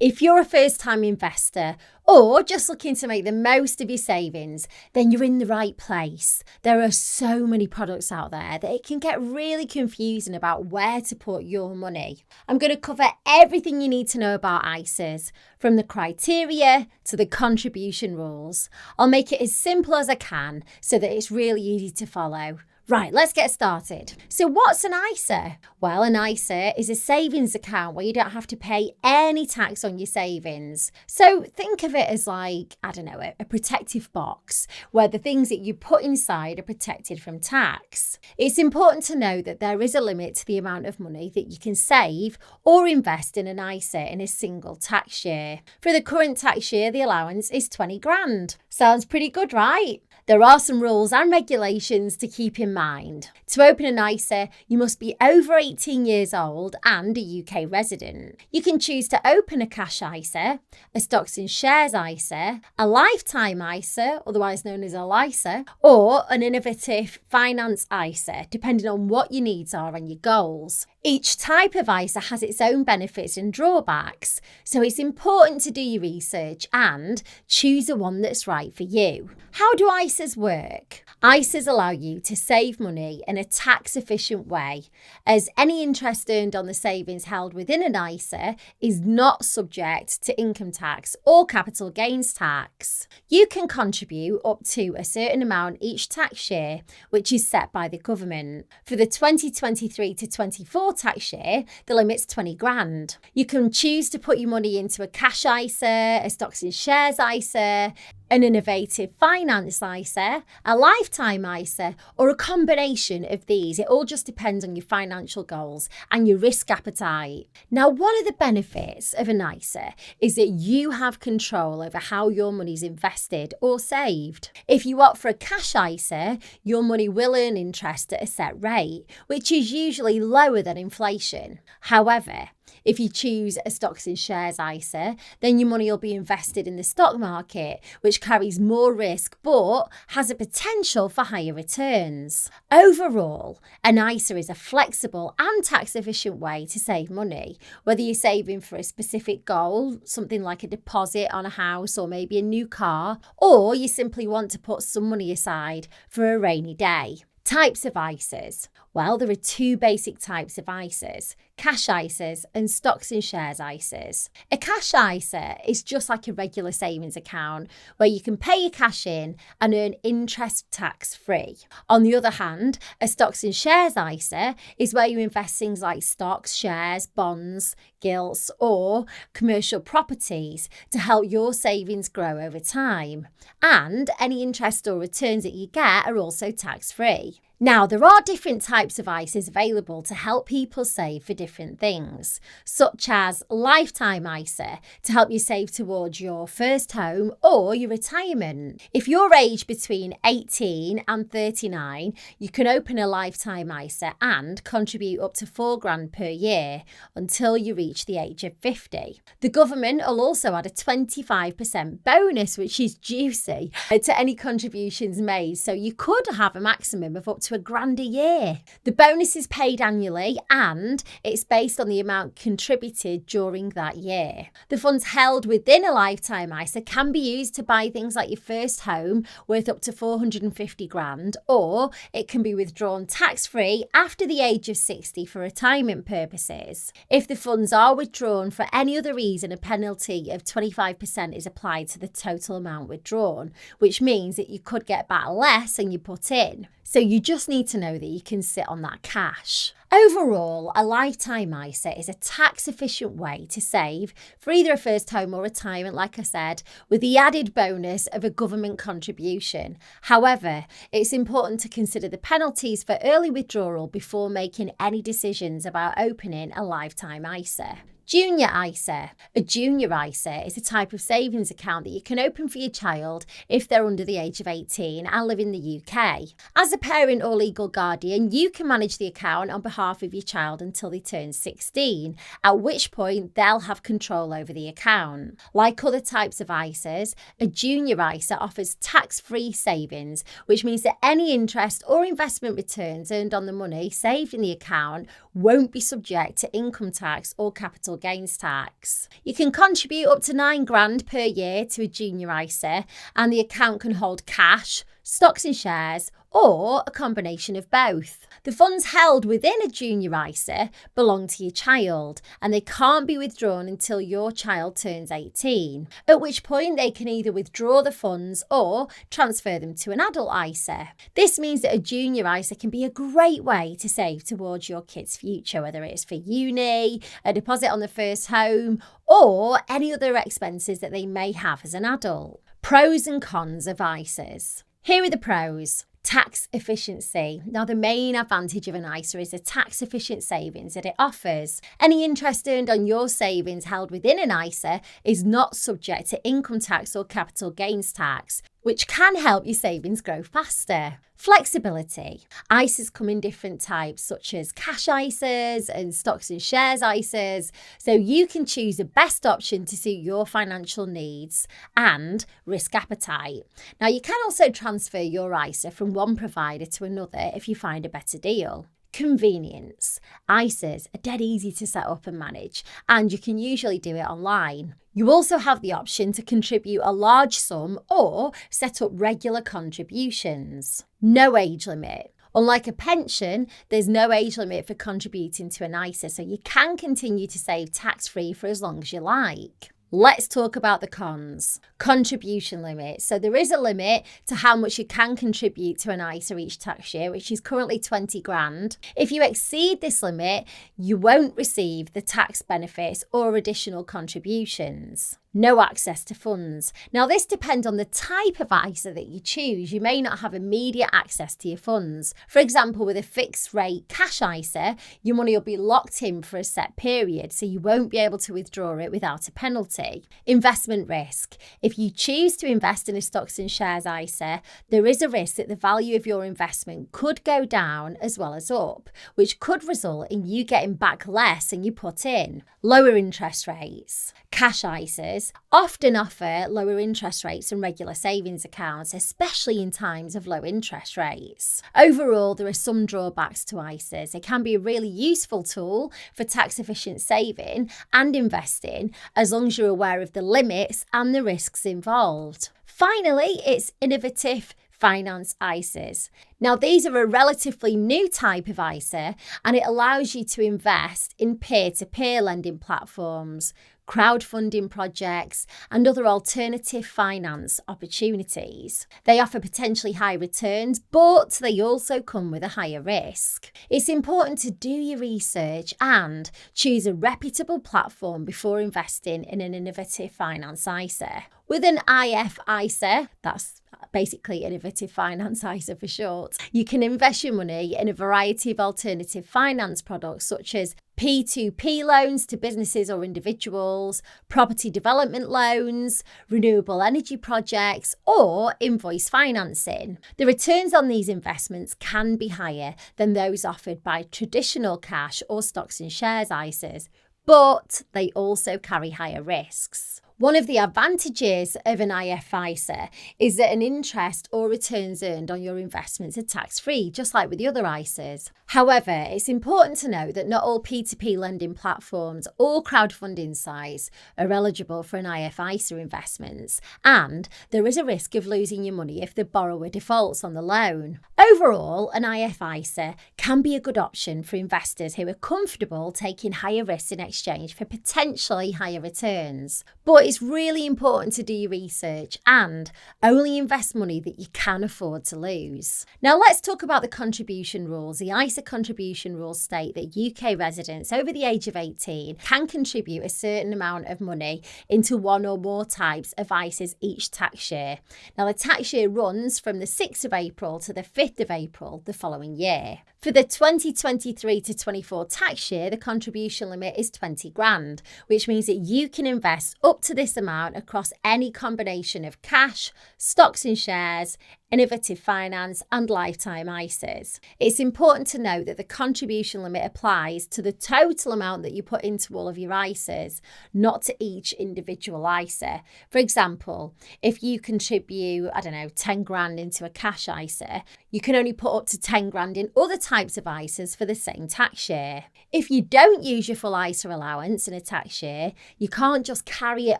If you're a first-time investor or just looking to make the most of your savings, then you're in the right place. There are so many products out there that it can get really confusing about where to put your money. I'm going to cover everything you need to know about ISAs, from the criteria to the contribution rules. I'll make it as simple as I can so that it's really easy to follow. Right, let's get started. So what's an ISA? Well, an ISA is a savings account where you don't have to pay any tax on your savings. So think of it as like, a protective box where the things that you put inside are protected from tax. It's important to know that there is a limit to the amount of money that you can save or invest in an ISA in a single tax year. For the current tax year, the allowance is 20 grand. Sounds pretty good, right? There are some rules and regulations to keep in mind. To open an ISA, you must be over 18 years old and a UK resident. You can choose to open a cash ISA, a stocks and shares ISA, a lifetime ISA, otherwise known as a LISA, or an innovative finance ISA, depending on what your needs are and your goals. Each type of ISA has its own benefits and drawbacks, so it's important to do your research and choose the one that's right for you. How do ISAs work? ISAs allow you to save money in a tax-efficient way, as any interest earned on the savings held within an ISA is not subject to income tax or capital gains tax. You can contribute up to a certain amount each tax year, which is set by the government. For the 2023 to 24 tax year, the limit's 20 grand. You can choose to put your money into a cash ISA, a stocks and shares ISA, an innovative finance ISA, a lifetime ISA, or a combination of these. It all just depends on your financial goals and your risk appetite. Now, one of the benefits of an ISA is that you have control over how your money's invested or saved. If you opt for a cash ISA, your money will earn interest at a set rate, which is usually lower than inflation. However, if you choose a stocks and shares ISA, then your money will be invested in the stock market, which carries more risk but has a potential for higher returns. Overall, an ISA is a flexible and tax-efficient way to save money, whether you're saving for a specific goal, something like a deposit on a house or maybe a new car, or you simply want to put some money aside for a rainy day. Types of ISAs. Well, there are two basic types of ISAs, cash ISAs and stocks and shares ISAs. A cash ISA is just like a regular savings account where you can pay your cash in and earn interest tax-free. On the other hand, a stocks and shares ISA is where you invest things like stocks, shares, bonds, gilts or commercial properties to help your savings grow over time. And any interest or returns that you get are also tax-free. Now, there are different types of ISAs available to help people save for different things, such as Lifetime ISA to help you save towards your first home or your retirement. If you're aged between 18 and 39, you can open a Lifetime ISA and contribute up to 4 grand per year until you reach the age of 50. The government will also add a 25% bonus, which is juicy, to any contributions made, so you could have a maximum of up to £1,000 a year. The bonus is paid annually and it's based on the amount contributed during that year. The funds held within a lifetime ISA can be used to buy things like your first home worth up to 450 grand, or it can be withdrawn tax-free after the age of 60 for retirement purposes. If the funds are withdrawn for any other reason, a penalty of 25% is applied to the total amount withdrawn, which means that you could get back less than you put in. So you just need to know that you can sit on that cash. Overall, a lifetime ISA is a tax-efficient way to save for either a first home or retirement, like I said, with the added bonus of a government contribution. However, it's important to consider the penalties for early withdrawal before making any decisions about opening a lifetime ISA. Junior ISA. A junior ISA is a type of savings account that you can open for your child if they're under the age of 18 and live in the UK. As a parent or legal guardian, you can manage the account on behalf of your child until they turn 16, at which point they'll have control over the account. Like other types of ISAs, a junior ISA offers tax-free savings, which means that any interest or investment returns earned on the money saved in the account won't be subject to income tax or capital capital gains tax. You can contribute up to £9,000 per year to a junior ISA, and the account can hold cash, stocks and shares, or a combination of both. The funds held within a junior ISA belong to your child, and they can't be withdrawn until your child turns 18, at which point they can either withdraw the funds or transfer them to an adult ISA. This means that a junior ISA can be a great way to save towards your kid's future, whether it's for uni, a deposit on the first home, or any other expenses that they may have as an adult. Pros and cons of ISAs. Here are the pros. Tax efficiency. Now, the main advantage of an ISA is the tax efficient savings that it offers. Any interest earned on your savings held within an ISA is not subject to income tax or capital gains tax, which can help your savings grow faster. Flexibility. ISAs come in different types, such as cash ISAs and stocks and shares ISAs, so you can choose the best option to suit your financial needs and risk appetite. Now, you can also transfer your ISA from one provider to another if you find a better deal. Convenience. ISAs are dead easy to set up and manage, and you can usually do it online. You also have the option to contribute a large sum or set up regular contributions. No age limit. Unlike a pension, there's no age limit for contributing to an ISA, so you can continue to save tax-free for as long as you like. Let's talk about the cons. Contribution limit. So there is a limit to how much you can contribute to an ISA each tax year, which is currently £20,000. If you exceed this limit, you won't receive the tax benefits or additional contributions. No access to funds. Now, this depends on the type of ISA that you choose. You may not have immediate access to your funds. For example, with a fixed rate cash ISA, your money will be locked in for a set period, so you won't be able to withdraw it without a penalty. Investment risk. If you choose to invest in a stocks and shares ISA, there is a risk that the value of your investment could go down as well as up, which could result in you getting back less than you put in. Lower interest rates. Cash ISAs often offer lower interest rates than regular savings accounts, especially in times of low interest rates. Overall, there are some drawbacks to ISAs. They can be a really useful tool for tax-efficient saving and investing, as long as you're aware of the limits and the risks involved. Finally, it's innovative finance ISAs. Now, these are a relatively new type of ISA, and it allows you to invest in peer-to-peer lending platforms, crowdfunding projects, and other alternative finance opportunities. They offer potentially high returns, but they also come with a higher risk. It's important to do your research and choose a reputable platform before investing in an innovative finance ISA. With an IFISA, that's basically Innovative Finance ISA for short, you can invest your money in a variety of alternative finance products such as P2P loans to businesses or individuals, property development loans, renewable energy projects, or invoice financing. The returns on these investments can be higher than those offered by traditional cash or stocks and shares ISAs, but they also carry higher risks. One of the advantages of an IFISA is that an interest or returns earned on your investments are tax-free, just like with the other ISAs. However, it's important to note that not all P2P lending platforms or crowdfunding sites are eligible for an IFISA investments, and there is a risk of losing your money if the borrower defaults on the loan. Overall, an IFISA can be a good option for investors who are comfortable taking higher risks in exchange for potentially higher returns. But it's really important to do your research and only invest money that you can afford to lose. Now, let's talk about the contribution rules. The ISA contribution rules state that UK residents over the age of 18 can contribute a certain amount of money into one or more types of ISAs each tax year. Now, the tax year runs from the 6th of April to the 5th of April the following year. For the 2023 to 24 tax year, the contribution limit is £20,000, which means that you can invest up to this amount across any combination of cash, stocks and shares, innovative finance, and lifetime ISAs. It's important to note that the contribution limit applies to the total amount that you put into all of your ISAs, not to each individual ISA. For example, if you contribute, 10 grand into a cash ISA, you can only put up to 10 grand in other types of ISAs for the same tax year. If you don't use your full ISA allowance in a tax year, you can't just carry it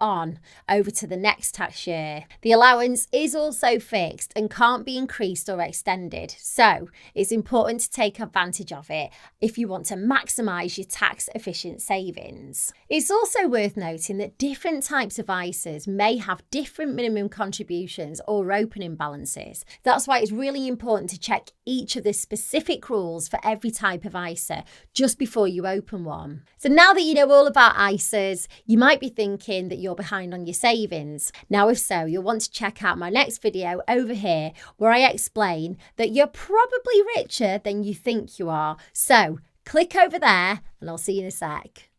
on over to the next tax year. The allowance is also fixed and can't be increased or extended, so it's important to take advantage of it if you want to maximise your tax efficient savings. It's also worth noting that different types of ISAs may have different minimum contributions or opening balances. That's why it's really important to check each of the specific rules for every type of ISA just before you open one. So now that you know all about ISAs, you might be thinking that you're behind on your savings. Now, if so, you'll want to check out my next video over here where I explain that you're probably richer than you think you are. So click over there and I'll see you in a sec.